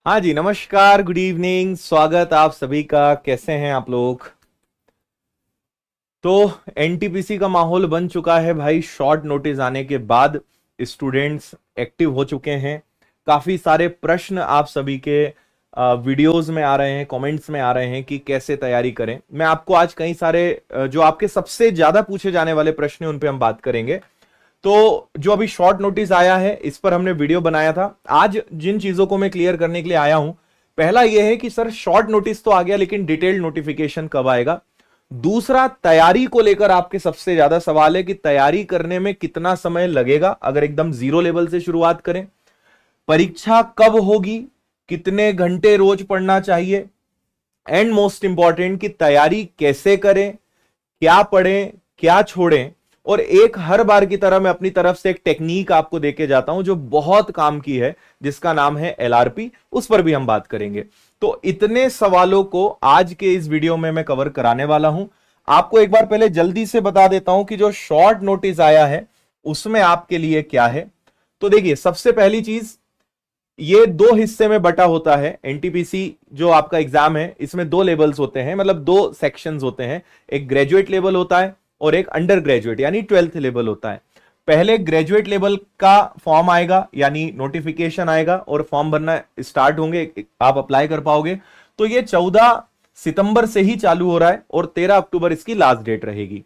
हाँ जी, नमस्कार, good evening, स्वागत आप सभी का। कैसे हैं आप लोग? तो एनटीपीसी का माहौल बन चुका है भाई। शॉर्ट नोटिस आने के बाद स्टूडेंट्स एक्टिव हो चुके हैं। काफी सारे प्रश्न आप सभी के वीडियोस में आ रहे हैं, कमेंट्स में आ रहे हैं कि कैसे तैयारी करें। मैं आपको आज कई सारे जो आपके सबसे ज्यादा पूछे जाने वाले प्रश्न हैं उन पे हम बात करेंगे। तो जो अभी शॉर्ट नोटिस आया है इस पर हमने वीडियो बनाया था। आज जिन चीजों को मैं क्लियर करने के लिए आया हूं, पहला यह है कि सर शॉर्ट नोटिस तो आ गया, लेकिन डिटेल्ड नोटिफिकेशन कब आएगा। दूसरा, तैयारी को लेकर आपके सबसे ज्यादा सवाल है कि तैयारी करने में कितना समय लगेगा अगर एकदम जीरो लेवल से शुरुआत करें। परीक्षा कब होगी, कितने घंटे रोज पढ़ना चाहिए, एंड मोस्ट इंपॉर्टेंट कि तैयारी कैसे करें, क्या पढ़ें, क्या छोड़ें। और एक हर बार की तरह मैं अपनी तरफ से एक टेक्निक आपको देके जाता हूं जो बहुत काम की है, जिसका नाम है एलआरपी। उस पर भी हम बात करेंगे। तो इतने सवालों को आज के इस वीडियो में मैं कवर कराने वाला हूं। आपको एक बार पहले जल्दी से बता देता हूं कि जो शॉर्ट नोटिस आया है उसमें आपके लिए क्या है। तो देखिए, सबसे पहली चीज, ये दो हिस्से में बटा होता है। एनटीपीसी जो आपका एग्जाम है इसमें दो लेवल्स होते हैं, मतलब दो सेक्शंस होते हैं। एक ग्रेजुएट लेवल होता है और एक अंडर ग्रेजुएट यानी 12th लेवल होता है। पहले ग्रेजुएट लेवल का फॉर्म आएगा, यानी नोटिफिकेशन आएगा और फॉर्म भरना स्टार्ट होंगे, आप अप्लाई कर पाओगे। तो ये 14 सितंबर से ही चालू हो रहा है और 13 अक्टूबर इसकी लास्ट डेट रहेगी।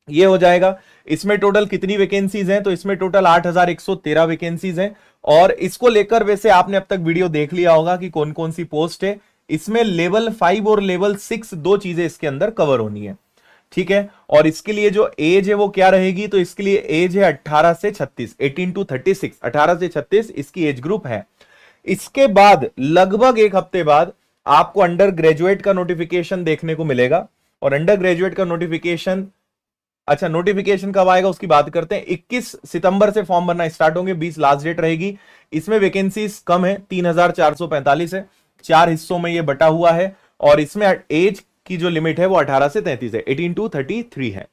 ये हो जाएगा। इसमें टोटल कितनी वैकेंसीज हैं? तो इसमें टोटल 8113 वैकेंसीज हैं। और इसको लेकर वैसे आपने अब तक वीडियो देख लिया होगा कि कौन कौन सी पोस्ट है। इसमें लेवल 5 और लेवल 6 दो चीजें इसके अंदर कवर होनी है, ठीक है। और इसके लिए जो एज है वो क्या रहेगी? तो इसके लिए एज है 18 से 36, 18 to 36, 18 से 36 इसकी एज ग्रुप है। इसके बाद लगभग एक हफ्ते बाद आपको अंडर ग्रेजुएट का नोटिफिकेशन देखने को मिलेगा। और अंडर ग्रेजुएट का नोटिफिकेशन, अच्छा नोटिफिकेशन कब आएगा उसकी बात करते हैं। 21 सितंबर से फॉर्म भरना स्टार्ट होंगे, 20 लास्ट डेट रहेगी। इसमें वैकेंसीज कम है, 3445 है। 4 हिस्सों में ये बटा हुआ है और इसमें एज की जो लिमिट है वो 18 से 33 है, 18 to 33 है,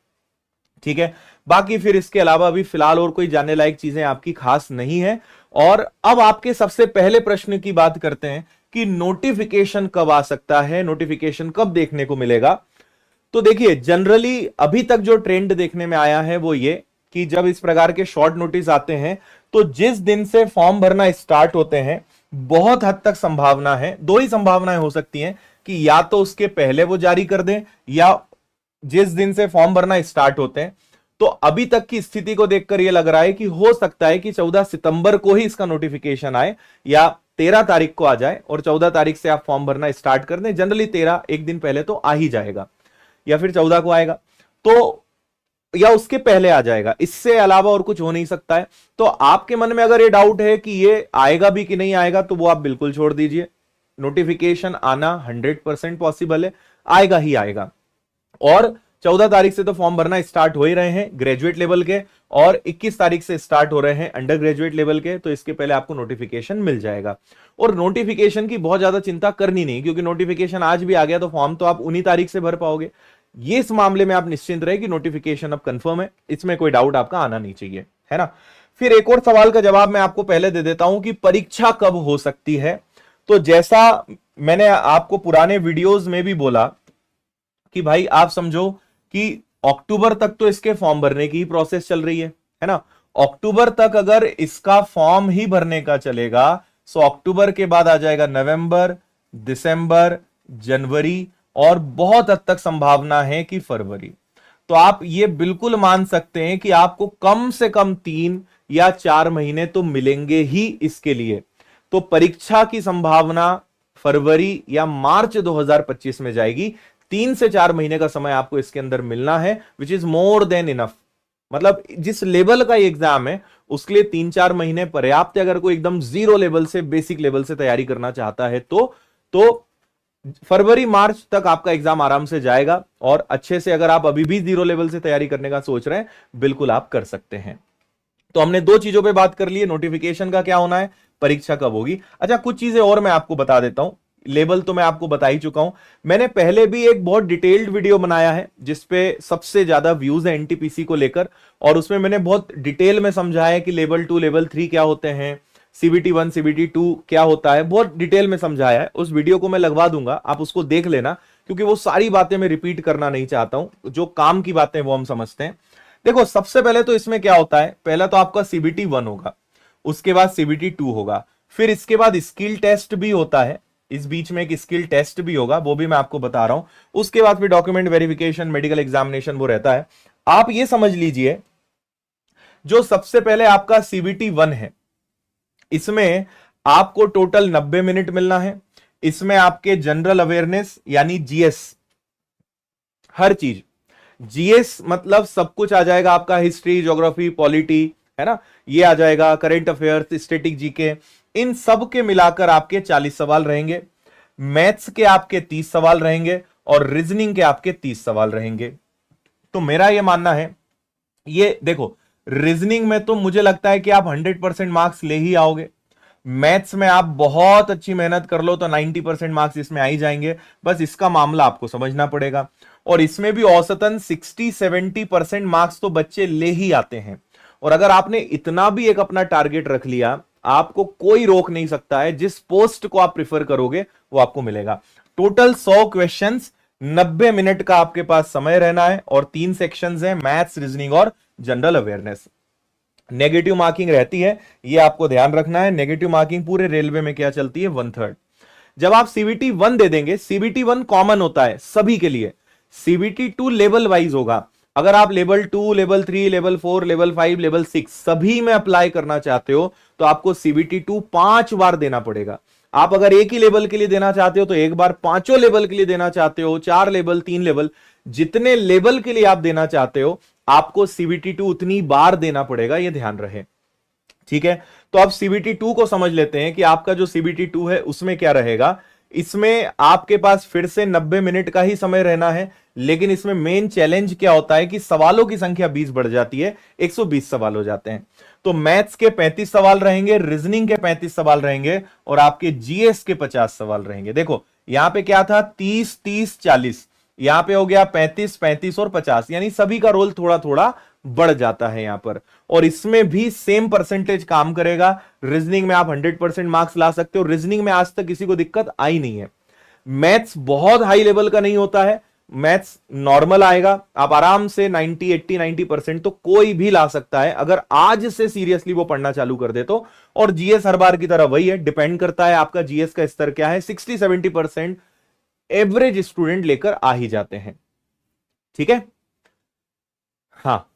ठीक है। बाकी फिर इसके अलावा अभी फिलहाल और कोई जानने लायक चीजें आपकी खास नहीं है। और अब आपके सबसे पहले प्रश्न की बात करते हैं कि नोटिफिकेशन कब आ सकता है, नोटिफिकेशन कब देखने को मिलेगा। तो देखिए, जनरली अभी तक जो ट्रेंड देखने में आया है वो ये कि जब इस प्रकार के शॉर्ट नोटिस आते हैं तो जिस दिन से फॉर्म भरना स्टार्ट होते हैं, बहुत हद तक संभावना है, दो ही संभावनाएं हो सकती हैं कि या तो उसके पहले वो जारी कर दें या जिस दिन से फॉर्म भरना स्टार्ट होते हैं। तो अभी तक की स्थिति को देखकर यह लग रहा है कि हो सकता है कि 14 सितंबर को ही इसका नोटिफिकेशन आए या 13 तारीख को आ जाए और 14 तारीख से आप फॉर्म भरना स्टार्ट कर दें। जनरली 13 एक दिन पहले तो आ ही जाएगा या फिर 14 को आएगा, तो या उसके पहले आ जाएगा। इससे अलावा और कुछ हो नहीं सकता है। तो आपके मन में अगर ये डाउट है कि ये आएगा भी कि नहीं आएगा, तो वो आप बिल्कुल छोड़ दीजिए। नोटिफिकेशन आना 100% पॉसिबल है, आएगा ही आएगा। और 14 तारीख से तो फॉर्म भरना स्टार्ट हो ही रहे हैं ग्रेजुएट लेवल के, और 21 तारीख से स्टार्ट हो रहे हैं अंडर ग्रेजुएट लेवल के। तो इसके पहले आपको नोटिफिकेशन मिल जाएगा। और नोटिफिकेशन की बहुत ज्यादा चिंता करनी नहीं, क्योंकि नोटिफिकेशन आज भी आ गया तो फॉर्म तो आप उन्हीं तारीख से भर पाओगे। ये इस मामले में आप निश्चिंत रहे कि नोटिफिकेशन अब कंफर्म है, इसमें कोई डाउट आपका आना नहीं चाहिए, है ना। फिर एक और सवाल का जवाब मैं आपको पहले दे देता हूं कि परीक्षा कब हो सकती है। तो जैसा मैंने आपको पुराने वीडियोस में भी बोला कि भाई आप समझो कि अक्टूबर तक तो इसके फॉर्म भरने की ही प्रोसेस चल रही है ना। अक्टूबर तक अगर इसका फॉर्म ही भरने का चलेगा, सो अक्टूबर के बाद आ जाएगा नवंबर, दिसंबर, जनवरी और बहुत हद तक संभावना है कि फरवरी। तो आप ये बिल्कुल मान सकते हैं कि आपको कम से कम 3 या 4 महीने तो मिलेंगे ही इसके लिए। तो परीक्षा की संभावना फरवरी या मार्च 2025 में जाएगी। 3 से 4 महीने का समय आपको इसके अंदर मिलना है, which is more than enough. मतलब जिस लेवल का एग्जाम है उसके लिए 3-4 महीने पर्याप्त है। अगर कोई एकदम जीरो लेवल से, बेसिक लेवल से तैयारी करना चाहता है तो फरवरी मार्च तक आपका एग्जाम आराम से जाएगा। और अच्छे से अगर आप अभी भी जीरो लेवल से तैयारी करने का सोच रहे हैं, बिल्कुल आप कर सकते हैं। तो हमने दो चीजों पे बात कर ली है, नोटिफिकेशन का क्या होना है, परीक्षा कब होगी। अच्छा, कुछ चीजें और मैं आपको बता देता हूं। लेवल तो मैं आपको बता ही चुका हूं। मैंने पहले भी एक बहुत डिटेल्ड वीडियो बनाया है जिसपे सबसे ज्यादा व्यूज है एनटीपीसी को लेकर, और उसमें मैंने बहुत डिटेल में समझाया है कि लेवल 2 लेवल 3 क्या होते हैं, सीबीटी 1 सीबीटी 2 क्या होता है, बहुत डिटेल में समझाया है। उस वीडियो को मैं लगवा दूंगा, आप उसको देख लेना, क्योंकि वो सारी बातें मैं रिपीट करना नहीं चाहता हूं। जो काम की बातें वो हम समझते हैं। देखो सबसे पहले तो इसमें क्या होता है, पहला तो आपका सीबीटी 1 होगा, उसके बाद सीबीटी 2 होगा, फिर इसके बाद स्किल टेस्ट भी होता है, इस बीच में एक स्किल टेस्ट भी होगा, वो भी मैं आपको बता रहा हूं। उसके बाद फिर डॉक्यूमेंट वेरिफिकेशन, मेडिकल एग्जामिनेशन वो रहता है। आप ये समझ लीजिए, जो सबसे पहले आपका सीबीटी 1 है, इसमें आपको टोटल 90 मिनट मिलना है। इसमें आपके जनरल अवेयरनेस यानी जीएस, हर चीज, जीएस मतलब सब कुछ आ जाएगा आपका, हिस्ट्री, ज्योग्राफी, पॉलिटी, है ना, ये आ जाएगा, करंट अफेयर्स, स्टैटिक जीके, इन सब के मिलाकर आपके 40 सवाल रहेंगे। मैथ्स के आपके 30 सवाल रहेंगे और रीजनिंग के आपके 30 सवाल रहेंगे। तो मेरा यह मानना है, ये देखो रीजनिंग में तो मुझे लगता है कि आप 100% मार्क्स ले ही आओगे। मैथ्स में आप बहुत अच्छी मेहनत कर लो तो 90% मार्क्स इसमें आ ही जाएंगे, बस इसका मामला आपको समझना पड़ेगा। और इसमें भी औसतन 60-70% मार्क्स तो बच्चे ले ही आते हैं। और अगर आपने इतना भी एक अपना टारगेट रख लिया, आपको कोई रोक नहीं सकता है, जिस पोस्ट को आप प्रिफर करोगे वो आपको मिलेगा। टोटल 100 क्वेश्चंस, 90 मिनट का आपके पास समय रहना है, और 3 सेक्शंस हैं, मैथ्स, रीजनिंग और जनरल अवेयरनेस। नेगेटिव मार्किंग रहती है, ये आपको ध्यान रखना है। नेगेटिव मार्किंग पूरे रेलवे में क्या चलती है, 1/3। जब आप सीबीटी 1 दे देंगे, सीबीटी 1 कॉमन होता है सभी के लिए, सीबीटी 2 लेवल वाइज होगा। अगर आप level 2, level 3, level 4, level 5, level 6 सभी में अप्लाई करना चाहते हो तो आपको सीबीटी 2 5 बार देना पड़ेगा। आप अगर एक ही लेवल के लिए देना चाहते हो तो एक बार, 5 लेवल के लिए देना चाहते हो, 4 लेवल, 3 लेवल, जितने लेवल के लिए आप देना चाहते हो आपको सीबीटी 2 उतनी बार देना पड़ेगा, यह ध्यान रहे। ठीक है, तो अब सीबीटी 2 को समझ लेते हैं कि आपका जो सीबीटी 2 है उसमें क्या रहेगा। इसमें आपके पास फिर से 90 मिनट का ही समय रहना है, लेकिन इसमें मेन चैलेंज क्या होता है कि सवालों की संख्या 20 बढ़ जाती है, 120 सवाल हो जाते हैं। तो मैथ्स के 35 सवाल रहेंगे, रीजनिंग के 35 सवाल रहेंगे, और आपके जीएस के 50 सवाल रहेंगे। देखो यहां पे क्या था, 30, 30, 40, यहां पे हो गया 35, 35 और 50, यानी सभी का रोल थोड़ा थोड़ा बढ़ जाता है यहां पर। और इसमें भी सेम परसेंटेज काम करेगा। रीजनिंग में आप 100% मार्क्स ला सकते हो, रीजनिंग में आज तक किसी को दिक्कत आई नहीं है। मैथ्स बहुत हाई लेवल का नहीं होता है, मैथ्स नॉर्मल आएगा, आप आराम से 90, 80, 90% तो कोई भी ला सकता है अगर आज से सीरियसली वो पढ़ना चालू कर दे तो। और जीएस हर बार की तरह वही है, डिपेंड करता है आपका जीएस का स्तर क्या है, 60-70% एवरेज स्टूडेंट लेकर आ ही जाते हैं। ठीक है, हाँ,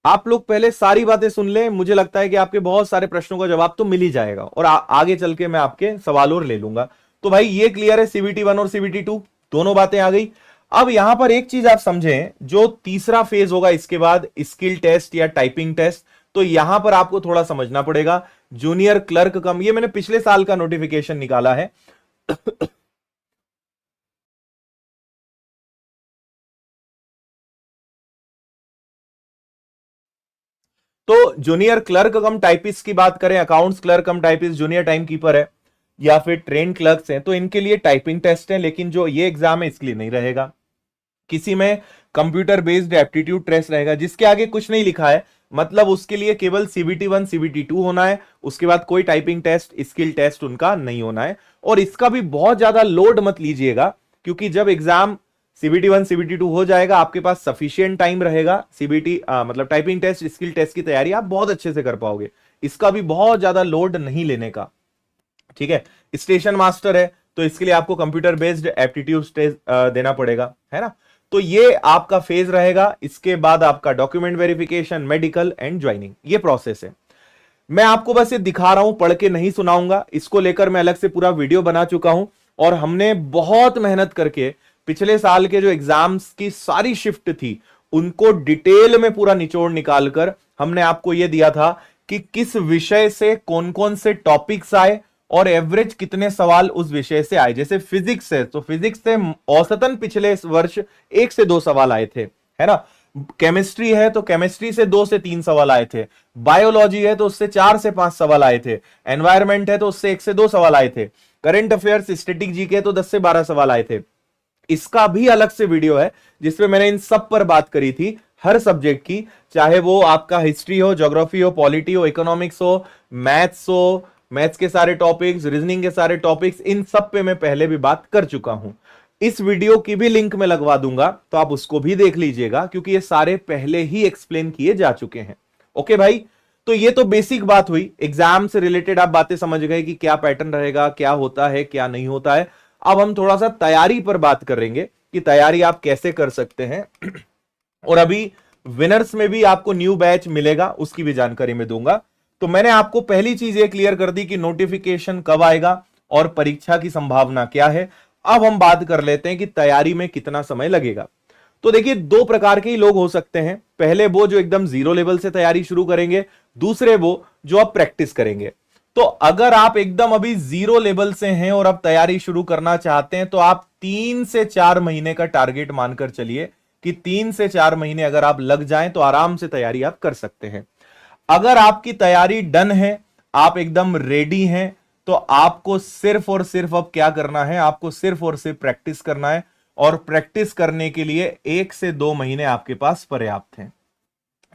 आप लोग पहले सारी बातें सुन लें, मुझे लगता है कि आपके बहुत सारे प्रश्नों का जवाब तो मिल ही जाएगा, और आगे चल के मैं आपके सवाल और ले लूंगा। तो भाई ये क्लियर है, सीबीटी 1 और सीबीटी 2 दोनों बातें आ गई। अब यहां पर एक चीज आप समझें, जो तीसरा फेज होगा इसके बाद, स्किल टेस्ट या टाइपिंग टेस्ट, तो यहां पर आपको थोड़ा समझना पड़ेगा। जूनियर क्लर्क कम, ये मैंने पिछले साल का नोटिफिकेशन निकाला है। तो जूनियर क्लर्क कम टाइपिस्ट की बात करें, अकाउंट्स क्लर्क कम टाइपिस्ट, जूनियर टाइम कीपर है, या फिर ट्रेन क्लर्क्स हैं, तो इनके लिए टाइपिंग टेस्ट है, लेकिन जो ये एग्जाम है इसके लिए नहीं रहेगा। किसी में कंप्यूटर बेस्ड एप्टीट्यूड टेस्ट रहेगा, जिसके आगे कुछ नहीं लिखा है, मतलब उसके लिए केवल सीबीटी 1 सीबीटी 2 होना है, उसके बाद कोई टाइपिंग टेस्ट, स्किल टेस्ट उनका नहीं होना है। और इसका भी बहुत ज्यादा लोड मत लीजिएगा, क्योंकि जब एग्जाम सीबीटी 1 सीबीटी 2 हो जाएगा, आपके पास सफिशिएंट टाइम रहेगा, सीबीटी मतलब टाइपिंग टेस्ट, स्किल टेस्ट की तैयारी आप बहुत अच्छे से कर पाओगे। इसका भी बहुत ज्यादा लोड नहीं लेने का। ठीक है, स्टेशन मास्टर है तो इसके लिए आपको कंप्यूटर बेस्ड एप्टीट्यूड टेस्ट देना पड़ेगा, है ना। तो ये आपका फेज रहेगा। इसके बाद आपका document verification, medical and joining, ये प्रोसेस है। मैं आपको बस ये दिखा रहा हूं, पढ़ के नहीं सुनाऊंगा। इसको लेकर मैं अलग से पूरा वीडियो बना चुका हूं, और हमने बहुत मेहनत करके पिछले साल के जो एग्जाम्स की सारी शिफ्ट थी उनको डिटेल में पूरा निचोड़ निकालकर हमने आपको यह दिया था कि किस विषय से कौन कौन से टॉपिक्स आए और एवरेज कितने सवाल उस विषय से आए। जैसे फिजिक्स है तो फिजिक्स से औसतन पिछले वर्ष 1 से 2 सवाल आए थे, है ना। केमिस्ट्री है तो केमिस्ट्री से 2 से 3 सवाल आए थे। बायोलॉजी है तो उससे 4 से 5 सवाल आए थे। एनवायरमेंट है तो उससे 1 से 2 सवाल आए थे। करंट अफेयर्स, स्टैटिक जीके तो 10 से 12 सवाल आए थे। इसका भी अलग से वीडियो है जिसमें मैंने इन सब पर बात करी थी। हर सब्जेक्ट की, चाहे वो आपका हिस्ट्री हो, ज्योग्राफी हो, पॉलिटी हो, इकोनॉमिक्स हो, मैथ्स के सारे टॉपिक्स, रीजनिंग के सारे टॉपिक्स, इन सब पे मैं पहले भी बात कर चुका हूं। इस वीडियो की भी लिंक मैं लगवा दूंगा, तो आप उसको भी देख लीजिएगा, क्योंकि ये सारे पहले ही एक्सप्लेन किए जा चुके हैं। ओके भाई, तो ये तो बेसिक बात हुई, एग्जाम से रिलेटेड आप बातें समझ गए कि क्या पैटर्न रहेगा, क्या होता है, क्या नहीं होता है। अब हम थोड़ा सा तैयारी पर बात करेंगे कि तैयारी आप कैसे कर सकते हैं। और अभी विनर्स में भी आपको न्यू बैच मिलेगा, उसकी भी जानकारी मैं दूंगा। तो मैंने आपको पहली चीज ये क्लियर कर दी कि नोटिफिकेशन कब आएगा और परीक्षा की संभावना क्या है। अब हम बात कर लेते हैं कि तैयारी में कितना समय लगेगा। तो देखिए, दो प्रकार के ही लोग हो सकते हैं। पहले वो जो एकदम जीरो लेवल से तैयारी शुरू करेंगे, दूसरे वो जो आप प्रैक्टिस करेंगे। तो अगर आप एकदम अभी जीरो लेवल से हैं और अब तैयारी शुरू करना चाहते हैं, तो आप 3 से 4 महीने का टारगेट मानकर चलिए कि 3 से 4 महीने अगर आप लग जाएं तो आराम से तैयारी आप कर सकते हैं। अगर आपकी तैयारी डन है, आप एकदम रेडी हैं, तो आपको सिर्फ और सिर्फ अब क्या करना है, आपको सिर्फ और सिर्फ प्रैक्टिस करना है। और प्रैक्टिस करने के लिए 1 से 2 महीने आपके पास पर्याप्त हैं।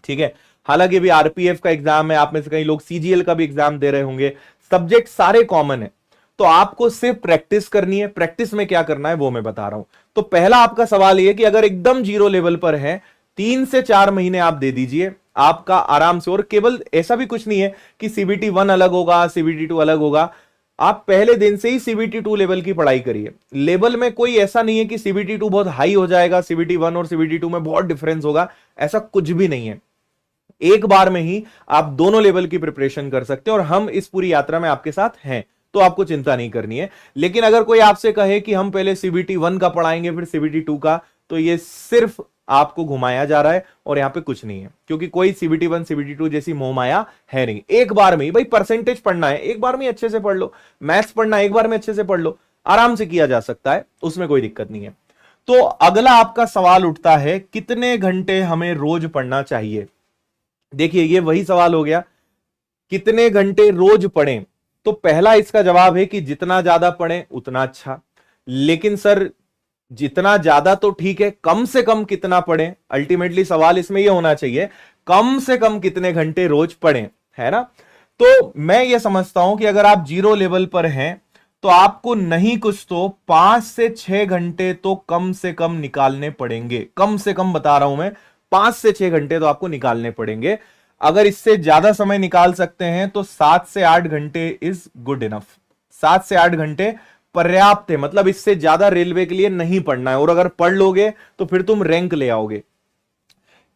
ठीक है, हालांकि भी आरपीएफ का एग्जाम है, आप में से कई लोग सीजीएल का भी एग्जाम दे रहे होंगे, सब्जेक्ट सारे कॉमन है, तो आपको सिर्फ प्रैक्टिस करनी है। प्रैक्टिस में क्या करना है वो मैं बता रहा हूं। तो पहला आपका सवाल यह कि अगर एकदम जीरो लेवल पर है, 3 से 4 महीने आप दे दीजिए, आपका आराम से। और केवल ऐसा भी कुछ नहीं है कि सीबीटी 1 अलग होगा, सीबीटी 2 अलग होगा। आप पहले दिन से ही सीबीटी 2 लेवल की पढ़ाई करिए। लेवल में कोई ऐसा नहीं है कि सीबीटी 2 बहुत हाई हो जाएगा, सीबीटी 1 और सीबीटी 2 में बहुत डिफरेंस होगा, ऐसा कुछ भी नहीं है। एक बार में ही आप दोनों लेवल की प्रिपरेशन कर सकते हैं, और हम इस पूरी यात्रा में आपके साथ हैं, तो आपको चिंता नहीं करनी है। लेकिन अगर कोई आपसे कहे कि हम पहले सीबीटी 1 का पढ़ाएंगे फिर सीबीटी 2 का, तो ये सिर्फ आपको घुमाया जा रहा है, और यहां पे कुछ नहीं है। क्योंकि कोई सीबीटी 1 सीबीटी 2 जैसी मोहमाया है नहीं। एक बार में ही भाई परसेंटेज पढ़ना है, एक बार में अच्छे से पढ़ लो। मैथ्स पढ़ना है, एक बार में अच्छे से पढ़ लो, आराम से किया जा सकता है, उसमें कोई दिक्कत नहीं है। तो अगला आपका सवाल उठता है, कितने घंटे हमें रोज पढ़ना चाहिए। देखिए, ये वही सवाल हो गया, कितने घंटे रोज पढ़ें। तो पहला इसका जवाब है कि जितना ज्यादा पढ़ें उतना अच्छा। लेकिन सर, जितना ज्यादा तो ठीक है, कम से कम कितना पढ़ें। अल्टीमेटली सवाल इसमें यह होना चाहिए, कम से कम कितने घंटे रोज पढ़ें, है ना। तो मैं यह समझता हूं कि अगर आप जीरो लेवल पर हैं, तो आपको नहीं कुछ तो 5 से 6 घंटे तो कम से कम निकालने पड़ेंगे। कम से कम बता रहा हूं मैं, 5 से 6 घंटे तो आपको निकालने पड़ेंगे। अगर इससे ज्यादा समय निकाल सकते हैं तो 7 से 8 घंटे इज गुड इनफ। 7 से 8 घंटे पर्याप्त है, मतलब इससे ज्यादा रेलवे के लिए नहीं पढ़ना है। और अगर पढ़ लोगे तो फिर तुम रैंक ले आओगे।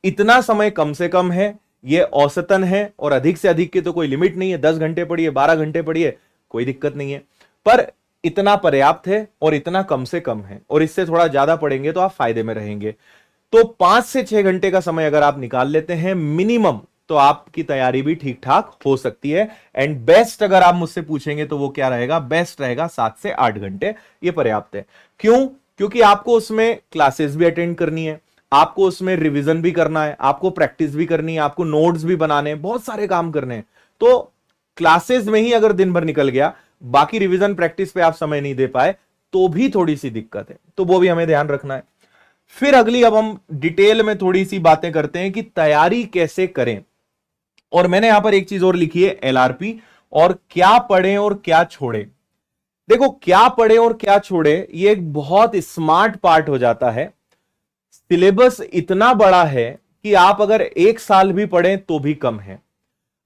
इतना समय कम से कम है, यह औसतन है, और अधिक से अधिक की तो कोई लिमिट नहीं है। 10 घंटे पढ़िए, 12 घंटे पढ़िए, कोई दिक्कत नहीं है, पर इतना पर्याप्त है और इतना कम से कम है। और इससे थोड़ा ज्यादा पढ़ेंगे तो आप फायदे में रहेंगे। तो 5 से 6 घंटे का समय अगर आप निकाल लेते हैं मिनिमम, तो आपकी तैयारी भी ठीक ठाक हो सकती है। एंड बेस्ट अगर आप मुझसे पूछेंगे तो वो क्या रहेगा, बेस्ट रहेगा 7 से 8 घंटे, ये पर्याप्त है। क्यों? क्योंकि आपको उसमें क्लासेस भी अटेंड करनी है, आपको उसमें रिवीजन भी करना है, आपको प्रैक्टिस भी करनी है, आपको नोट्स भी बनाने हैं, बहुत सारे काम करने हैं। तो क्लासेस में ही अगर दिन भर निकल गया, बाकी रिवीजन प्रैक्टिस पे आप समय नहीं दे पाए, तो भी थोड़ी सी दिक्कत है। तो वो भी हमें ध्यान रखना है। फिर अगली, अब हम डिटेल में थोड़ी सी बातें करते हैं कि तैयारी कैसे करें। और मैंने यहां पर एक चीज और लिखी है, एलआरपी, और क्या पढ़ें और क्या छोड़ें। देखो, क्या पढ़ें और क्या छोड़ें, ये एक बहुत स्मार्ट पार्ट हो जाता है। सिलेबस इतना बड़ा है कि आप अगर 1 साल भी पढ़ें तो भी कम है।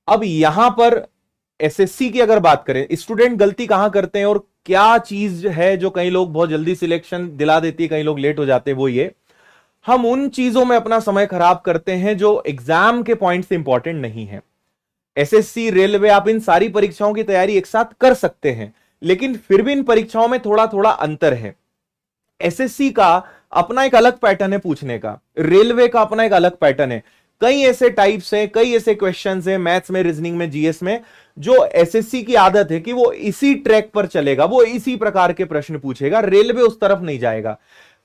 अब यहां पर एसएससी की अगर बात करें, स्टूडेंट गलती कहां करते हैं और क्या चीज है जो कई लोग बहुत जल्दी सिलेक्शन दिला देती है, कई लोग लेट हो जाते हैं, वो ये, हम उन चीजों में अपना समय खराब करते हैं जो एग्जाम के पॉइंट से इंपॉर्टेंट नहीं है। एसएससी, रेलवे, आप इन सारी परीक्षाओं की तैयारी एक साथ कर सकते हैं, लेकिन फिर भी इन परीक्षाओं में थोड़ा थोड़ा अंतर है। एसएससी का अपना एक अलग पैटर्न है पूछने का, रेलवे का अपना एक अलग पैटर्न है। कई ऐसे टाइप्स हैं, कई ऐसे क्वेश्चंस हैं मैथ्स में, रीजनिंग में, जीएस में, जो एसएससी की आदत है कि वो इसी ट्रैक पर चलेगा, वो इसी प्रकार के प्रश्न पूछेगा, रेलवे उस तरफ नहीं जाएगा।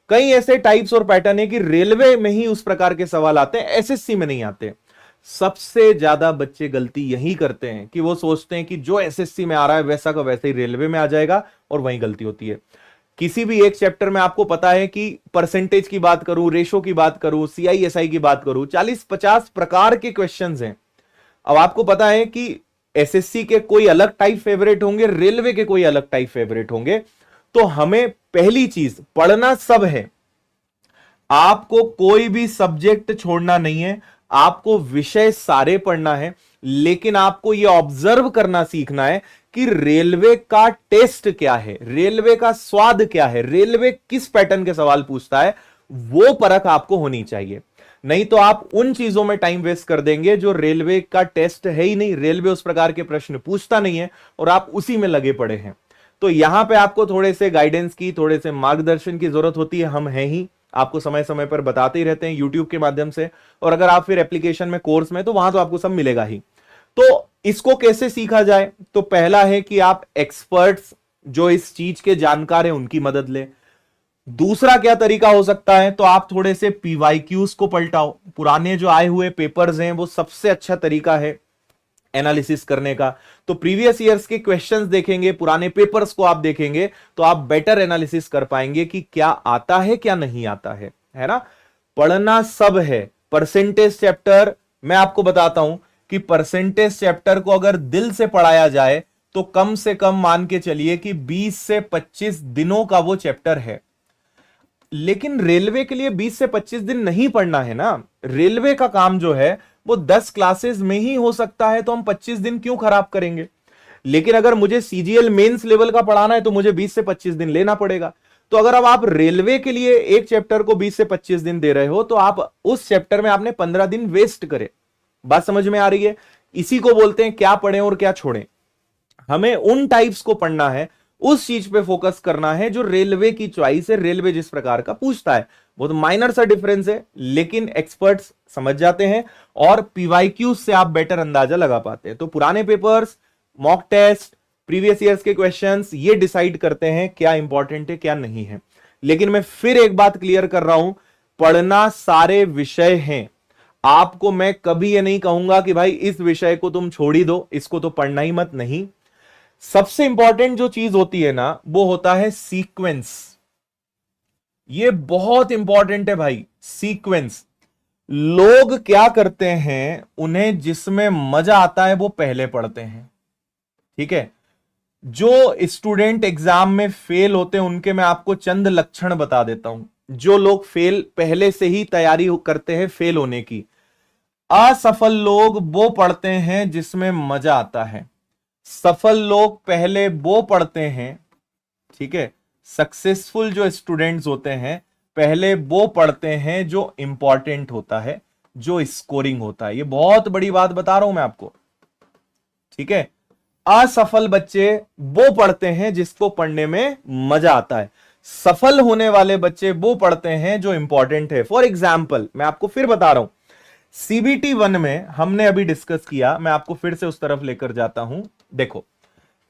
कई ऐसे टाइप्स और पैटर्न है कि रेलवे में ही उस प्रकार के सवाल आते हैं, एसएससी में नहीं आते। सबसे ज्यादा बच्चे गलती यही करते हैं कि वो सोचते हैं कि जो एसएससी में आ रहा है वैसा का वैसे ही रेलवे में आ जाएगा, और वहीं गलती होती है। किसी भी एक चैप्टर में आपको पता है कि परसेंटेज की बात करूं, रेशो की बात करूं, CISI की बात करूं, 40-50 प्रकार के क्वेश्चंस हैं। अब आपको पता है कि SSC के कोई अलग टाइप फेवरेट होंगे, रेलवे के कोई अलग टाइप फेवरेट होंगे। तो हमें पहली चीज पढ़ना सब है, आपको कोई भी सब्जेक्ट छोड़ना नहीं है, आपको विषय सारे पढ़ना है, लेकिन आपको यह ऑब्जर्व करना सीखना है कि रेलवे का टेस्ट क्या है, रेलवे का स्वाद क्या है, रेलवे किस पैटर्न के सवाल पूछता है, वो परख आपको होनी चाहिए। नहीं तो आप उन चीजों में टाइम वेस्ट कर देंगे जो रेलवे का टेस्ट है ही नहीं, रेलवे उस प्रकार के प्रश्न पूछता नहीं है और आप उसी में लगे पड़े हैं। तो यहां पे आपको थोड़े से गाइडेंस की, थोड़े से मार्गदर्शन की जरूरत होती है। हम हैं ही, आपको समय समय पर बताते ही रहते हैं यूट्यूब के माध्यम से, और अगर आप फिर एप्लीकेशन में, कोर्स में, तो वहां तो आपको सब मिलेगा ही। तो इसको कैसे सीखा जाए? तो पहला है कि आप एक्सपर्ट्स जो इस चीज के जानकार हैं उनकी मदद लें। दूसरा क्या तरीका हो सकता है? तो आप थोड़े से PYQs को पलटाओ, पुराने जो आए हुए पेपर्स हैं वो सबसे अच्छा तरीका है एनालिसिस करने का। तो प्रीवियस ईयर्स के क्वेश्चंस देखेंगे, पुराने पेपर्स को आप देखेंगे तो आप बेटर एनालिसिस कर पाएंगे कि क्या आता है क्या नहीं आता है ना। पढ़ना सब है। परसेंटेज चैप्टर मैं आपको बताता हूं कि परसेंटेज चैप्टर को अगर दिल से पढ़ाया जाए तो कम से कम मान के चलिए कि 20 से 25 दिनों का वो चैप्टर है। लेकिन रेलवे के लिए 20 से 25 दिन नहीं पढ़ना है ना। रेलवे का काम जो है वो 10 क्लासेस में ही हो सकता है, तो हम 25 दिन क्यों खराब करेंगे। लेकिन अगर मुझे CGL मेंस लेवल का पढ़ाना है तो मुझे 20 से 25 दिन लेना पड़ेगा। तो अगर अब आप रेलवे के लिए एक चैप्टर को 20 से 25 दिन दे रहे हो तो आप उस चैप्टर में आपने 15 दिन वेस्ट करे। बात समझ में आ रही है? इसी को बोलते हैं क्या पढ़ें और क्या छोड़ें। हमें उन टाइप्स को पढ़ना है, उस चीज पे फोकस करना है जो रेलवे की चॉइस है, रेलवे जिस प्रकार का पूछता है। बहुत माइनर सा डिफरेंस है, लेकिन एक्सपर्ट्स समझ जाते हैं और PYQ से आप बेटर अंदाजा लगा पाते हैं। तो पुराने papers, mock test, previous years के क्वेश्चंस, ये डिसाइड करते हैं क्या इंपॉर्टेंट है क्या नहीं है। लेकिन मैं फिर एक बात क्लियर कर रहा हूं, पढ़ना सारे विषय हैं। आपको मैं कभी ये नहीं कहूंगा कि भाई इस विषय को तुम छोड़ ही दो, इसको तो पढ़ना ही मत। नहीं, सबसे इंपॉर्टेंट जो चीज होती है ना वो होता है सीक्वेंस। ये बहुत इंपॉर्टेंट है भाई, सीक्वेंस। लोग क्या करते हैं, उन्हें जिसमें मजा आता है वो पहले पढ़ते हैं, ठीक है। जो स्टूडेंट एग्जाम में फेल होते हैं उनके मैं आपको चंद लक्षण बता देता हूं। जो लोग फेल पहले से ही तैयारी करते हैं फेल होने की, असफल लोग वो पढ़ते हैं जिसमें मजा आता है, सफल लोग पहले वो पढ़ते हैं, ठीक है। सक्सेसफुल जो स्टूडेंट्स होते हैं पहले वो पढ़ते हैं जो इंपॉर्टेंट होता है, जो स्कोरिंग होता है। ये बहुत बड़ी बात बता रहा हूं मैं आपको, ठीक है। असफल बच्चे वो पढ़ते हैं जिसको पढ़ने में मजा आता है, सफल होने वाले बच्चे वो पढ़ते हैं जो इंपॉर्टेंट है। फॉर एग्जाम्पल मैं आपको फिर बता रहा हूं, CBT 1 में हमने अभी डिस्कस किया, मैं आपको फिर से उस तरफ लेकर जाता हूं। देखो,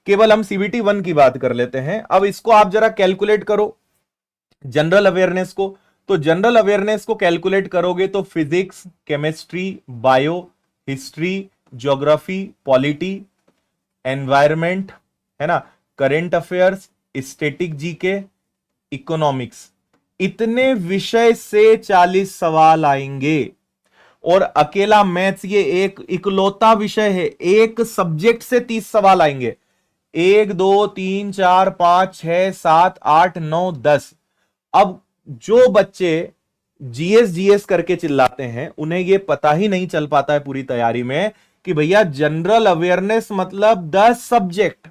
केवल हम CBT 1 की बात कर लेते हैं। अब इसको आप जरा कैलकुलेट करो, जनरल अवेयरनेस को। तो जनरल अवेयरनेस को कैलकुलेट करोगे तो physics, chemistry, bio, history, geography, polity, environment, है ना, current affairs, static GK, economics, इतने विषय से 40 सवाल आएंगे। और अकेला मैथ्स ये एक इकलौता विषय है, एक सब्जेक्ट से 30 सवाल आएंगे। 1 2 3 4 5 6 7 8 9 10। अब जो बच्चे जीएस करके चिल्लाते हैं उन्हें यह पता ही नहीं चल पाता है पूरी तैयारी में कि भैया जनरल अवेयरनेस मतलब 10 सब्जेक्ट,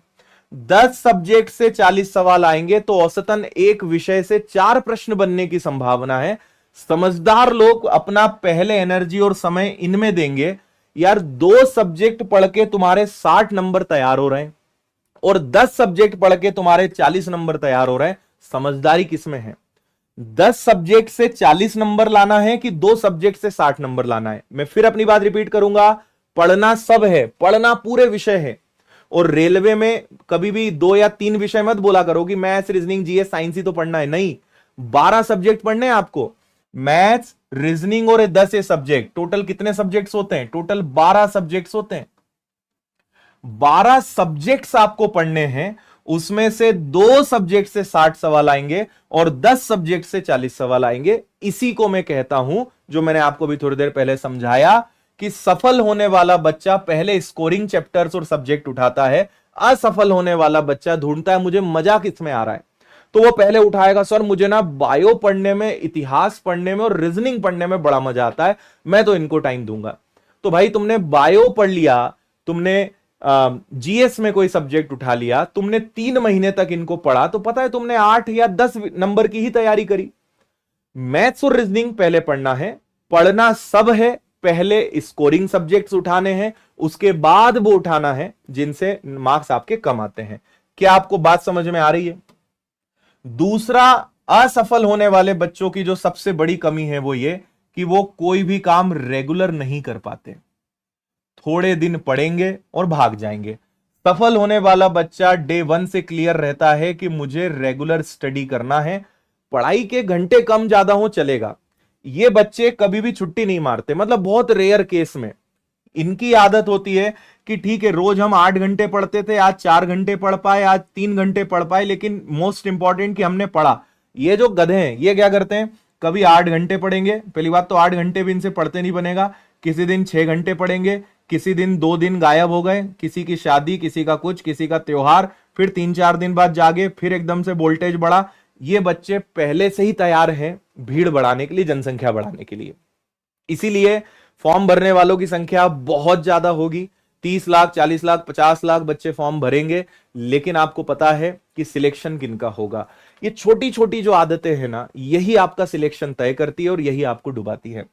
10 सब्जेक्ट से 40 सवाल आएंगे, तो औसतन एक विषय से 4 प्रश्न बनने की संभावना है। समझदार लोग अपना पहले एनर्जी और समय इनमें देंगे। यार 2 सब्जेक्ट पढ़ के तुम्हारे 60 नंबर तैयार हो रहे हैं और 10 सब्जेक्ट पढ़ के तुम्हारे 40 नंबर तैयार हो रहे हैं। समझदारी किसमें है? 10 सब्जेक्ट से 40 नंबर लाना है कि 2 सब्जेक्ट से 60 नंबर लाना है? मैं फिर अपनी बात रिपीट करूंगा, पढ़ना सब है, पढ़ना पूरे विषय है। और रेलवे में कभी भी 2 या 3 विषय मत बोला करो कि मैथ्स, रीजनिंग, जीएस, साइंस ही तो पढ़ना है। नहीं, 12 सब्जेक्ट पढ़ने हैं आपको। मैथ्स, रीजनिंग और 10 सब्जेक्ट, टोटल कितने सब्जेक्ट्स होते हैं? टोटल 12 सब्जेक्ट्स होते हैं। 12 सब्जेक्ट्स आपको पढ़ने हैं उसमें से 2 सब्जेक्ट से 60 सवाल आएंगे और 10 सब्जेक्ट से 40 सवाल आएंगे। इसी को मैं कहता हूं, जो मैंने आपको भी थोड़ी देर पहले समझाया, कि सफल होने वाला बच्चा पहले स्कोरिंग चैप्टर्स और सब्जेक्ट उठाता है, असफल होने वाला बच्चा ढूंढता है मुझे मजा किसमें आ रहा है, तो वो पहले उठाएगा सर मुझे ना बायो पढ़ने में, इतिहास पढ़ने में और रीजनिंग पढ़ने में बड़ा मजा आता है, मैं तो इनको टाइम दूंगा। तो भाई तुमने बायो पढ़ लिया, तुमने जीएस में कोई सब्जेक्ट उठा लिया, तुमने 3 महीने तक इनको पढ़ा, तो पता है तुमने 8 या 10 नंबर की ही तैयारी करी। मैथ्स और रीजनिंग पहले पढ़ना है, पढ़ना सब है, पहले स्कोरिंग सब्जेक्ट्स उठाने हैं, उसके बाद वो उठाना है जिनसे मार्क्स आपके कम आते हैं। क्या आपको बात समझ में आ रही है? दूसरा, असफल होने वाले बच्चों की जो सबसे बड़ी कमी है वो ये कि वो कोई भी काम रेगुलर नहीं कर पाते, थोड़े दिन पढ़ेंगे और भाग जाएंगे। सफल होने वाला बच्चा डे 1 से क्लियर रहता है कि मुझे रेगुलर स्टडी करना है, पढ़ाई के घंटे कम ज्यादा हो चलेगा। ये बच्चे कभी भी छुट्टी नहीं मारते, मतलब बहुत रेयर केस में इनकी आदत होती है कि ठीक है रोज हम 8 घंटे पढ़ते थे, आज 4 घंटे पढ़ पाए, आज 3 घंटे पढ़ पाए, लेकिन मोस्ट इंपॉर्टेंट कि हमने पढ़ा। ये जो गधे हैं ये क्या करते हैं, कभी 8 घंटे पढ़ेंगे, पहली बात तो 8 घंटे भी इनसे पढ़ते नहीं बनेगा, किसी दिन 6 घंटे पढ़ेंगे, किसी दिन 2 दिन गायब हो गए, किसी की शादी, किसी का कुछ, किसी का त्योहार, फिर 3-4 दिन बाद जागे, फिर एकदम से वोल्टेज बढ़ा। ये बच्चे पहले से ही तैयार हैं भीड़ बढ़ाने के लिए, जनसंख्या बढ़ाने के लिए। इसीलिए फॉर्म भरने वालों की संख्या बहुत ज्यादा होगी, 30 लाख, 40 लाख, 50 लाख बच्चे फॉर्म भरेंगे, लेकिन आपको पता है कि सिलेक्शन किनका होगा। ये छोटी छोटी जो आदतें हैं ना, यही आपका सिलेक्शन तय करती है और यही आपको डुबाती है।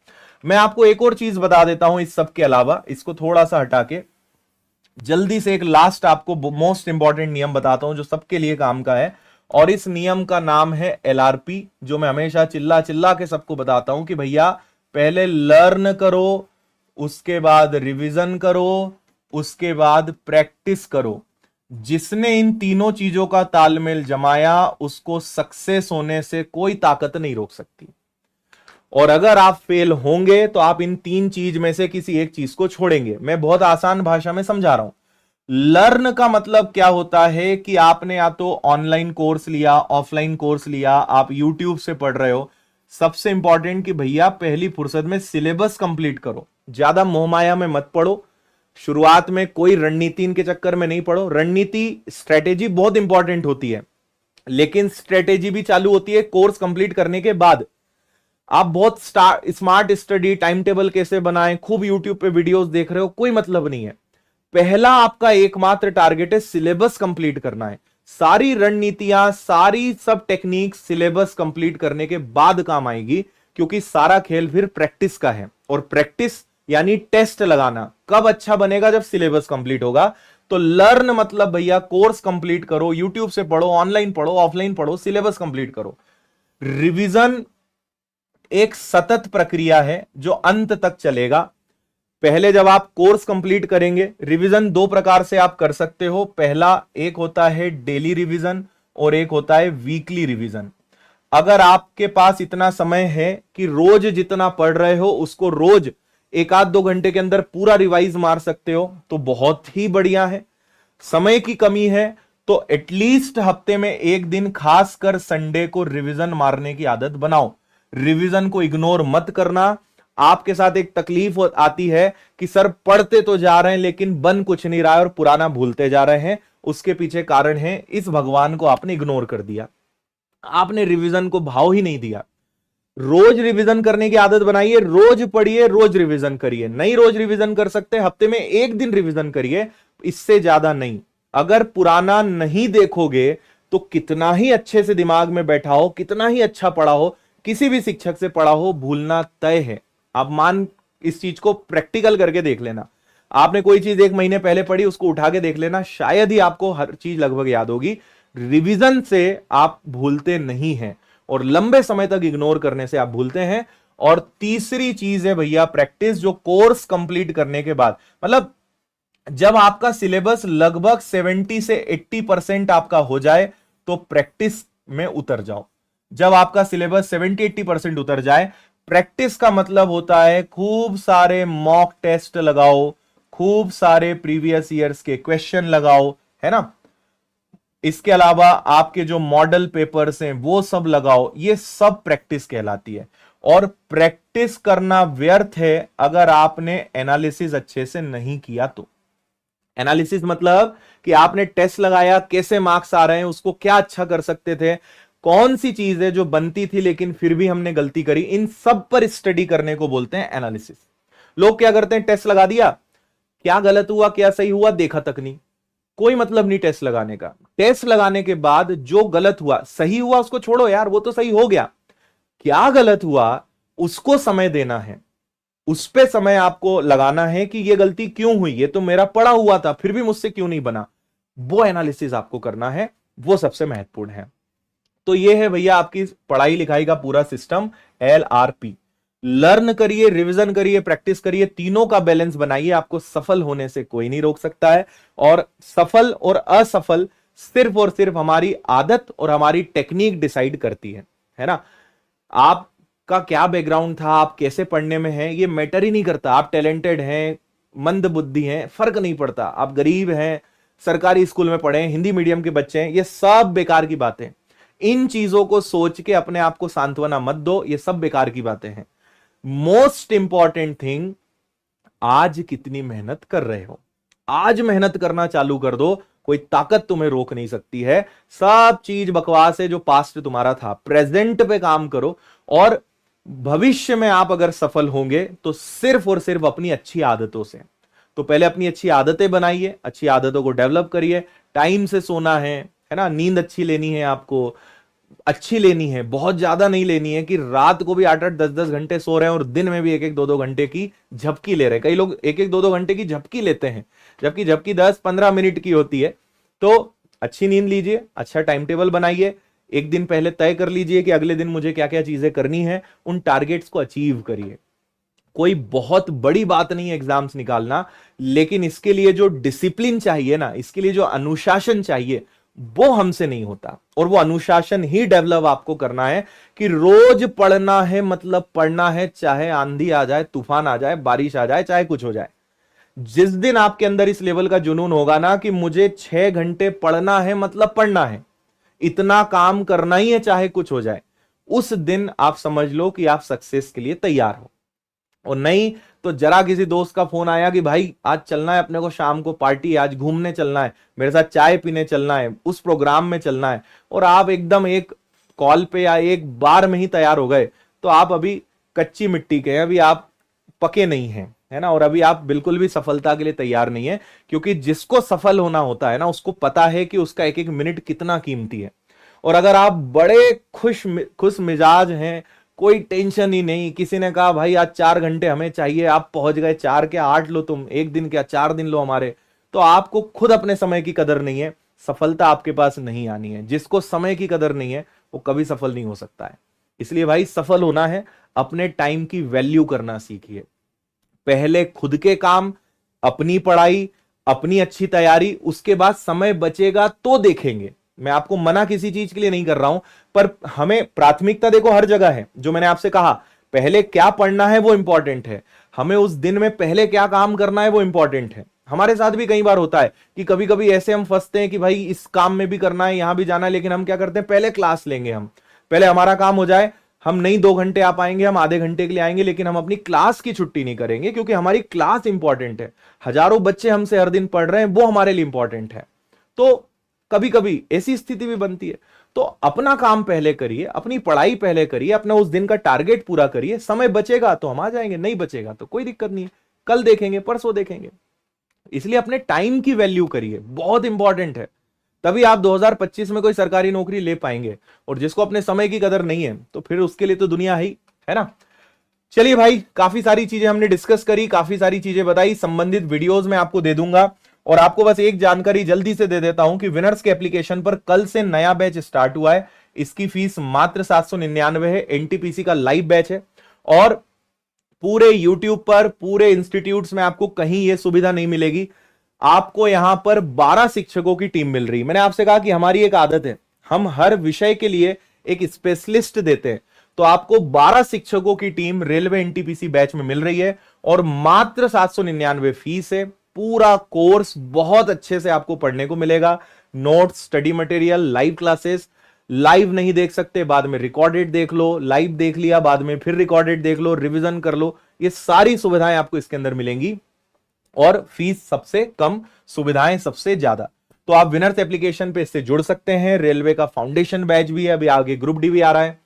मैं आपको एक और चीज बता देता हूं इस सब के अलावा, इसको थोड़ा सा हटा के जल्दी से एक लास्ट आपको मोस्ट इंपॉर्टेंट नियम बताता हूं जो सबके लिए काम का है, और इस नियम का नाम है एलआरपी, जो मैं हमेशा चिल्ला चिल्ला के सबको बताता हूं कि भैया पहले लर्न करो, उसके बाद रिवीजन करो, उसके बाद प्रैक्टिस करो। जिसने इन तीनों चीजों का तालमेल जमाया उसको सक्सेस होने से कोई ताकत नहीं रोक सकती। और अगर आप फेल होंगे तो आप इन 3 चीज में से किसी एक चीज को छोड़ेंगे। मैं बहुत आसान भाषा में समझा रहा हूं। लर्न का मतलब क्या होता है कि आपने या तो ऑनलाइन कोर्स लिया, ऑफलाइन कोर्स लिया, आप यूट्यूब से पढ़ रहे हो। सबसे इंपॉर्टेंट कि भैया पहली फुर्सत में सिलेबस कंप्लीट करो, ज्यादा मोहमाया में मत पढ़ो। शुरुआत में कोई रणनीति इनके चक्कर में नहीं पड़ो। रणनीति, स्ट्रेटेजी बहुत इंपॉर्टेंट होती है, लेकिन स्ट्रेटेजी भी चालू होती है कोर्स कंप्लीट करने के बाद। आप बहुत स्मार्ट स्टडी टाइम टेबल कैसे बनाएं, खूब यूट्यूब पे वीडियोस देख रहे हो, कोई मतलब नहीं है। पहला आपका एकमात्र टारगेट है सिलेबस कंप्लीट करना है। सारी रणनीतियां, सारी सब टेक्निक सिलेबस कंप्लीट करने के बाद काम आएगी, क्योंकि सारा खेल फिर प्रैक्टिस का है। और प्रैक्टिस यानी टेस्ट लगाना। कब अच्छा बनेगा? जब सिलेबस कंप्लीट होगा। तो लर्न मतलब भैया कोर्स कंप्लीट करो, यूट्यूब से पढ़ो, ऑनलाइन पढ़ो, ऑफलाइन पढ़ो, सिलेबस कंप्लीट करो। रिवीजन एक सतत प्रक्रिया है जो अंत तक चलेगा। पहले जब आप कोर्स कंप्लीट करेंगे, रिवीजन 2 प्रकार से आप कर सकते हो। पहला एक होता है डेली रिवीजन और एक होता है वीकली रिवीजन। अगर आपके पास इतना समय है कि रोज जितना पढ़ रहे हो उसको रोज 1-2 घंटे के अंदर पूरा रिवाइज मार सकते हो तो बहुत ही बढ़िया है। समय की कमी है तो एटलीस्ट हफ्ते में 1 दिन खासकर संडे को रिवीजन मारने की आदत बनाओ। रिवीजन को इग्नोर मत करना। आपके साथ एक तकलीफ आती है कि सर पढ़ते तो जा रहे हैं लेकिन बन कुछ नहीं रहा है और पुराना भूलते जा रहे हैं। उसके पीछे कारण है इस भगवान को आपने इग्नोर कर दिया, आपने रिवीजन को भाव ही नहीं दिया। रोज रिवीजन करने की आदत बनाइए, रोज पढ़िए, रोज रिवीजन करिए। नहीं रोज रिवीजन कर सकते, हफ्ते में 1 दिन रिवीजन करिए, इससे ज्यादा नहीं। अगर पुराना नहीं देखोगे तो कितना ही अच्छे से दिमाग में बैठा हो, कितना ही अच्छा पढ़ा हो, किसी भी शिक्षक से पढ़ा हो, भूलना तय है। आप इस चीज को प्रैक्टिकल करके देख लेना। आपने कोई चीज 1 महीने पहले पढ़ी, उसको उठा के देख लेना, शायद ही आपको हर चीज लगभग याद होगी। रिवीजन से आप भूलते नहीं हैं और लंबे समय तक इग्नोर करने से आप भूलते हैं। और तीसरी चीज है भैया प्रैक्टिस, जो कोर्स कंप्लीट करने के बाद, मतलब जब आपका सिलेबस लगभग 70 से 80% आपका हो जाए तो प्रैक्टिस में उतर जाओ। जब आपका सिलेबस 70-80% उतर जाए, प्रैक्टिस का मतलब होता है खूब सारे मॉक टेस्ट लगाओ, खूब सारे प्रीवियस ईयर्स के क्वेश्चन लगाओ, है ना। इसके अलावा आपके जो मॉडल पेपर्स हैं वो सब लगाओ, ये सब प्रैक्टिस कहलाती है। और प्रैक्टिस करना व्यर्थ है अगर आपने एनालिसिस अच्छे से नहीं किया तो। एनालिसिस मतलब कि आपने टेस्ट लगाया, कैसे मार्क्स आ रहे हैं, उसको क्या अच्छा कर सकते थे, कौन सी चीज है जो बनती थी लेकिन फिर भी हमने गलती करी, इन सब पर स्टडी करने को बोलते हैं एनालिसिस। लोग क्या करते हैं, टेस्ट लगा दिया, क्या गलत हुआ क्या सही हुआ देखा तक नहीं, कोई मतलब नहीं टेस्ट लगाने का। टेस्ट लगाने के बाद जो गलत हुआ, सही हुआ उसको छोड़ो यार, वो तो सही हो गया, क्या गलत हुआ उसको समय देना है, उस पे समय आपको लगाना है कि ये गलती क्यों हुई, ये तो मेरा पड़ा हुआ था फिर भी मुझसे क्यों नहीं बना, वो एनालिसिस आपको करना है, वो सबसे महत्वपूर्ण है। तो ये है भैया आपकी पढ़ाई लिखाई का पूरा सिस्टम, LRP। लर्न करिए, रिवीजन करिए, प्रैक्टिस करिए, तीनों का बैलेंस बनाइए, आपको सफल होने से कोई नहीं रोक सकता है। और सफल और असफल सिर्फ और सिर्फ हमारी आदत और हमारी टेक्निक डिसाइड करती है ना। आपका क्या बैकग्राउंड था, आप कैसे पढ़ने में हैं, ये मैटर ही नहीं करता। आप टैलेंटेड हैं, मंद बुद्धि हैं, फर्क नहीं पड़ता। आप गरीब हैं, सरकारी स्कूल में पढ़े हैं, हिंदी मीडियम के बच्चे हैं, ये सब बेकार की बातें। इन चीजों को सोच के अपने आप को सांत्वना मत दो, ये सब बेकार की बातें हैं। मोस्ट इंपॉर्टेंट थिंग, आज कितनी मेहनत कर रहे हो, आज मेहनत करना चालू कर दो, कोई ताकत तुम्हें रोक नहीं सकती है। सब चीज बकवास है जो पास्ट तुम्हारा था, प्रेजेंट पे काम करो। और भविष्य में आप अगर सफल होंगे तो सिर्फ और सिर्फ अपनी अच्छी आदतों से। तो पहले अपनी अच्छी आदतें बनाइए, अच्छी आदतों को डेवलप करिए। टाइम से सोना है ना, नींद अच्छी लेनी है, आपको अच्छी लेनी है, बहुत ज्यादा नहीं लेनी है कि रात को भी 8-8 10-10 घंटे सो रहे हैं और दिन में भी 1-1 2-2 घंटे की झपकी ले रहे हैं। कई लोग 1-1 2-2 घंटे की झपकी लेते हैं, जबकि झपकी 10-15 मिनट की होती है। तो अच्छी नींद लीजिए, अच्छा टाइम टेबल बनाइए, एक दिन पहले तय कर लीजिए कि अगले दिन मुझे क्या क्या चीजें करनी है, उन टारगेट्स को अचीव करिए। कोई बहुत बड़ी बात नहीं है एग्जाम्स निकालना, लेकिन इसके लिए जो डिसिप्लिन चाहिए ना, इसके लिए जो अनुशासन चाहिए, वो हमसे नहीं होता। और वो अनुशासन ही डेवलप आपको करना है कि रोज पढ़ना है, मतलब पढ़ना है, चाहे आंधी आ जाए, तूफान आ जाए, बारिश आ जाए, चाहे कुछ हो जाए। जिस दिन आपके अंदर इस लेवल का जुनून होगा ना कि मुझे 6 घंटे पढ़ना है, मतलब पढ़ना है, इतना काम करना ही है चाहे कुछ हो जाए, उस दिन आप समझ लो कि आप सक्सेस के लिए तैयार हो। और नहीं तो जरा किसी दोस्त का फोन आया कि भाई आज चलना है अपने को, शाम को पार्टी, आज घूमने चलना है, मेरे साथ चाय पीने चलना है, उस प्रोग्राम में चलना है, और आप एकदम एक कॉल पे या एक बार में ही तैयार हो गए, तो आप अभी कच्ची मिट्टी के हैं, अभी आप पके नहीं हैं, है ना। और अभी आप बिल्कुल भी सफलता के लिए तैयार नहीं है, क्योंकि जिसको सफल होना होता है ना, उसको पता है कि उसका एक एक मिनट कितना कीमती है। और अगर आप बड़े खुश मिजाज हैं, कोई टेंशन ही नहीं, किसी ने कहा भाई आज 4 घंटे हमें चाहिए, आप पहुंच गए, 4 क्या 8 लो तुम, एक दिन क्या 4 दिन लो हमारे, तो आपको खुद अपने समय की कदर नहीं है, सफलता आपके पास नहीं आनी है। जिसको समय की कदर नहीं है वो कभी सफल नहीं हो सकता है। इसलिए भाई सफल होना है, अपने टाइम की वैल्यू करना सीखिए। पहले खुद के काम, अपनी पढ़ाई, अपनी अच्छी तैयारी, उसके बाद समय बचेगा तो देखेंगे। मैं आपको मना किसी चीज के लिए नहीं कर रहा हूं, पर हमें प्राथमिकता देखो हर जगह है। जो मैंने आपसे कहा, पहले क्या पढ़ना है वो इंपॉर्टेंट है, हमें उस दिन में पहले क्या काम करना है वो इंपॉर्टेंट है। हमारे साथ भी कई बार होता है कि कभी कभी ऐसे हम फंसते हैं कि भाई इस काम में भी करना है, यहां भी जाना है, लेकिन हम क्या करते हैं, पहले क्लास लेंगे, हम पहले हमारा काम हो जाए, हम नहीं 2 घंटे आ पाएंगे, हम आधे घंटे के लिए आएंगे, लेकिन हम अपनी क्लास की छुट्टी नहीं करेंगे, क्योंकि हमारी क्लास इंपॉर्टेंट है। हजारों बच्चे हमसे हर दिन पढ़ रहे हैं, वो हमारे लिए इंपॉर्टेंट है। तो कभी कभी ऐसी स्थिति भी बनती है, तो अपना काम पहले करिए, अपनी पढ़ाई पहले करिए, अपना उस दिन का टारगेट पूरा करिए। समय बचेगा तो हम आ जाएंगे, नहीं बचेगा तो कोई दिक्कत नहीं है, कल देखेंगे, परसों देखेंगे। इसलिए अपने टाइम की वैल्यू करिए, बहुत इंपॉर्टेंट है। तभी आप 2025 में कोई सरकारी नौकरी ले पाएंगे। और जिसको अपने समय की कदर नहीं है, तो फिर उसके लिए तो दुनिया है ना। चलिए भाई, काफी सारी चीजें हमने डिस्कस करी, काफी सारी चीजें बताई, संबंधित वीडियोस में आपको दे दूंगा। और आपको बस एक जानकारी जल्दी से दे देता हूं कि विनर्स के एप्लीकेशन पर कल से नया बैच स्टार्ट हुआ है। इसकी फीस मात्र 799 है, एनटीपीसी का लाइव बैच है। और पूरे यूट्यूब पर, पूरे इंस्टीट्यूट्स में आपको कहीं यह सुविधा नहीं मिलेगी। आपको यहां पर 12 शिक्षकों की टीम मिल रही है। मैंने आपसे कहा कि हमारी एक आदत है, हम हर विषय के लिए एक स्पेशलिस्ट देते हैं। तो आपको 12 शिक्षकों की टीम रेलवे एनटीपीसी बैच में मिल रही है, और मात्र 799 फीस है। पूरा कोर्स बहुत अच्छे से आपको पढ़ने को मिलेगा, notes, study material, live classes. Live नहीं देख सकते, बाद में रिकॉर्डेड देख लो, लाइव देख लिया बाद में फिर रिकॉर्डेड देख लो, रिवीजन कर लो, ये सारी सुविधाएं आपको इसके अंदर मिलेंगी और फीस सबसे कम, सुविधाएं सबसे ज्यादा। तो आप विनर्स एप्लीकेशन पे इससे जुड़ सकते हैं। रेलवे का फाउंडेशन बैच भी है, अभी आगे ग्रुप डी भी आ रहा है।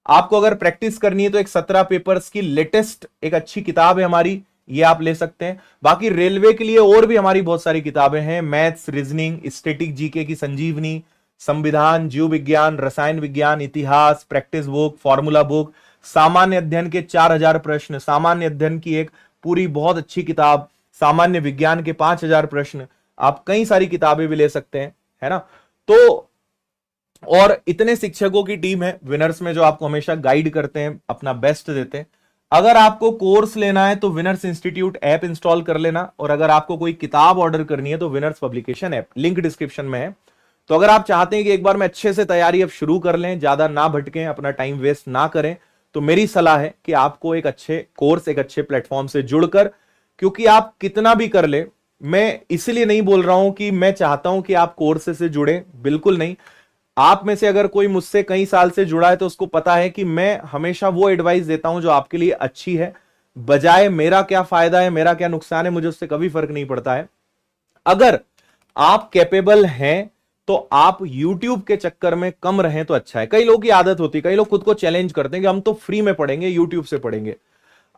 आपको अगर प्रैक्टिस करनी है तो एक 17 पेपर्स की लेटेस्ट एक अच्छी किताब है हमारी, ये आप ले सकते हैं। बाकी रेलवे के लिए और भी हमारी बहुत सारी किताबें हैं, मैथ्स, रीजनिंग, स्टैटिक जीके की संजीवनी, संविधान, जीव विज्ञान, रसायन विज्ञान, इतिहास, प्रैक्टिस बुक, फॉर्मूला बुक, सामान्य अध्ययन के 4000 प्रश्न, सामान्य अध्ययन की एक पूरी बहुत अच्छी किताब, सामान्य विज्ञान के 5000 प्रश्न, आप कई सारी किताबें भी ले सकते हैं, है ना। तो और इतने शिक्षकों की टीम है विनर्स में जो आपको हमेशा गाइड करते हैं, अपना बेस्ट देते हैं। अगर आपको कोर्स लेना है तो विनर्स इंस्टीट्यूट ऐप इंस्टॉल कर लेना, और अगर आपको कोई किताब ऑर्डर करनी है तो winners publication app, link description में है। तो अगर आप चाहते हैं कि एक बार में अच्छे से तैयारी अब शुरू कर लें, ज्यादा ना भटकें, अपना टाइम वेस्ट ना करें, तो मेरी सलाह है कि आपको एक अच्छे कोर्स, एक अच्छे प्लेटफॉर्म से जुड़कर, क्योंकि आप कितना भी कर ले, मैं इसलिए नहीं बोल रहा हूं कि मैं चाहता हूं कि आप कोर्स से जुड़े, बिल्कुल नहीं। आप में से अगर कोई मुझसे कई साल से जुड़ा है तो उसको पता है कि मैं हमेशा वो एडवाइस देता हूं जो आपके लिए अच्छी है, बजाय मेरा क्या फायदा है, मेरा क्या नुकसान है, मुझे उससे कभी फर्क नहीं पड़ता है। अगर आप कैपेबल हैं तो आप YouTube के चक्कर में कम रहें तो अच्छा है। कई लोगों की आदत होती है, कई लोग खुद को चैलेंज करते हैं कि हम तो फ्री में पढ़ेंगे, YouTube से पढ़ेंगे।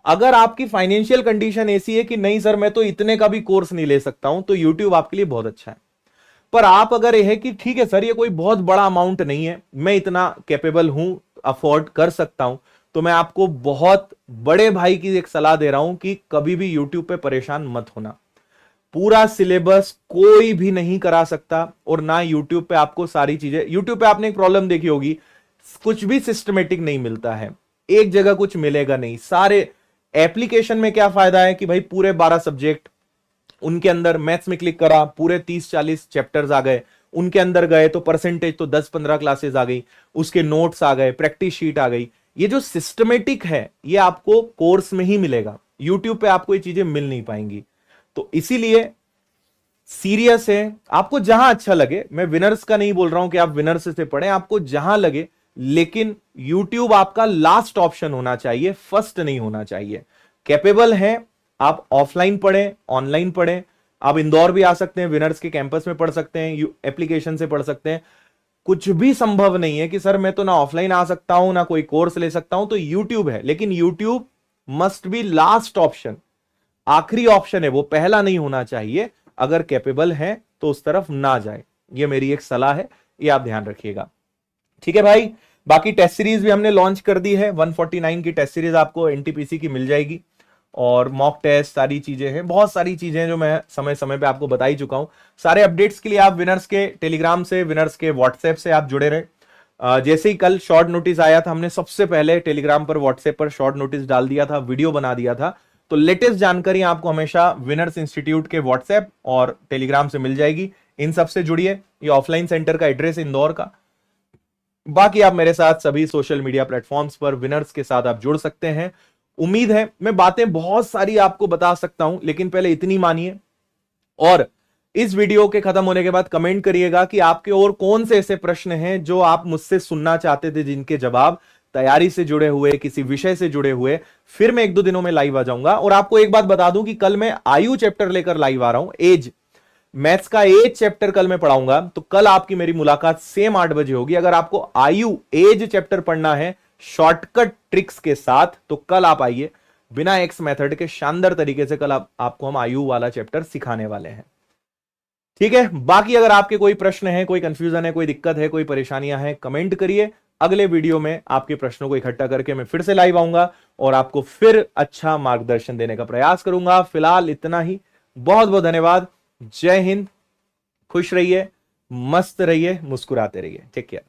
अगर आपकी फाइनेंशियल कंडीशन ऐसी है कि नहीं सर मैं तो इतने का भी कोर्स नहीं ले सकता हूं, तो YouTube आपके लिए बहुत अच्छा है। पर आप अगर यह है कि ठीक है सर ये कोई बहुत बड़ा अमाउंट नहीं है, मैं इतना कैपेबल हूं, अफोर्ड कर सकता हूं, तो मैं आपको बहुत बड़े भाई की एक सलाह दे रहा हूं कि कभी भी YouTube पे परेशान मत होना। पूरा सिलेबस कोई भी नहीं करा सकता, और ना YouTube पे आपको सारी चीजें, YouTube पे आपने एक प्रॉब्लम देखी होगी, कुछ भी सिस्टमेटिक नहीं मिलता है, एक जगह कुछ मिलेगा नहीं। सारे एप्लीकेशन में क्या फायदा है कि भाई पूरे 12 सब्जेक्ट, उनके अंदर मैथ्स में क्लिक करा, पूरे 30-40 चैप्टर्स आ गए, उनके अंदर गए तो परसेंटेज तो 10-15 क्लासेस आ गई, उसके नोट्स आ गए, प्रैक्टिस शीट आ गई। ये जो सिस्टमेटिक है ये आपको कोर्स में ही मिलेगा, YouTube पे आपको ये चीजें मिल नहीं पाएंगी। तो इसीलिए सीरियस है, आपको जहां अच्छा लगे, मैं विनर्स का नहीं बोल रहा हूं कि आप विनर्स से पढ़ें, आपको जहां लगे, लेकिन YouTube आपका लास्ट ऑप्शन होना चाहिए, फर्स्ट नहीं होना चाहिए। कैपेबल है आप ऑफलाइन पढ़ें, ऑनलाइन पढ़ें, आप इंदौर भी आ सकते हैं, विनर्स के कैंपस में पढ़ सकते हैं, एप्लीकेशन से पढ़ सकते हैं। कुछ भी संभव नहीं है कि सर मैं तो ना ऑफलाइन आ सकता हूं ना कोई कोर्स ले सकता हूं, तो YouTube है, लेकिन YouTube must be last option, आखिरी ऑप्शन है, वो पहला नहीं होना चाहिए। अगर कैपेबल है तो उस तरफ ना जाए, ये मेरी एक सलाह है, ये आप ध्यान रखिएगा, ठीक है भाई। बाकी टेस्ट सीरीज भी हमने लॉन्च कर दी है, 149 की टेस्ट सीरीज आपको एनटीपीसी की मिल जाएगी, और मॉक टेस्ट, सारी चीजें हैं, बहुत सारी चीजें हैं जो मैं समय समय पे आपको बता ही चुका हूं। सारे अपडेट्स के लिए आप विनर्स के टेलीग्राम से, विनर्स के व्हाट्सएप से आप जुड़े रहे। जैसे ही कल शॉर्ट नोटिस आया था, हमने सबसे पहले टेलीग्राम पर, व्हाट्सएप पर शॉर्ट नोटिस डाल दिया था, वीडियो बना दिया था। तो लेटेस्ट जानकारी आपको हमेशा विनर्स इंस्टीट्यूट के व्हाट्सएप और टेलीग्राम से मिल जाएगी, इन सबसे जुड़िए। ये ऑफलाइन सेंटर का एड्रेस है इंदौर का। बाकी आप मेरे साथ सभी सोशल मीडिया प्लेटफॉर्म्स पर विनर्स के साथ आप जुड़ सकते हैं। उम्मीद है मैं बातें बहुत सारी आपको बता सकता हूं, लेकिन पहले इतनी मानिए, और इस वीडियो के खत्म होने के बाद कमेंट करिएगा कि आपके और कौन से ऐसे प्रश्न हैं जो आप मुझसे सुनना चाहते थे, जिनके जवाब तैयारी से जुड़े हुए, किसी विषय से जुड़े हुए। फिर मैं 1-2 दिनों में लाइव आ जाऊंगा। और आपको एक बात बता दूं कि कल मैं आयु चैप्टर लेकर लाइव आ रहा हूं, एज, मैथ्स का एज चैप्टर कल मैं पढ़ाऊंगा। तो कल आपकी मेरी मुलाकात सेम 8 बजे होगी। अगर आपको आयु एज चैप्टर पढ़ना है शॉर्टकट ट्रिक्स के साथ, तो कल आप आइए, बिना एक्स मेथड के शानदार तरीके से कल आपको हम आयु वाला चैप्टर सिखाने वाले हैं, ठीक है। बाकी अगर आपके कोई प्रश्न है, कोई कंफ्यूजन है, कोई दिक्कत है, कोई परेशानियां हैं, कमेंट करिए। अगले वीडियो में आपके प्रश्नों को इकट्ठा करके मैं फिर से लाइव आऊंगा और आपको फिर अच्छा मार्गदर्शन देने का प्रयास करूंगा। फिलहाल इतना ही, बहुत बहुत धन्यवाद। जय हिंद, खुश रहिए, मस्त रहिए, मुस्कुराते रहिए, टेक केयर।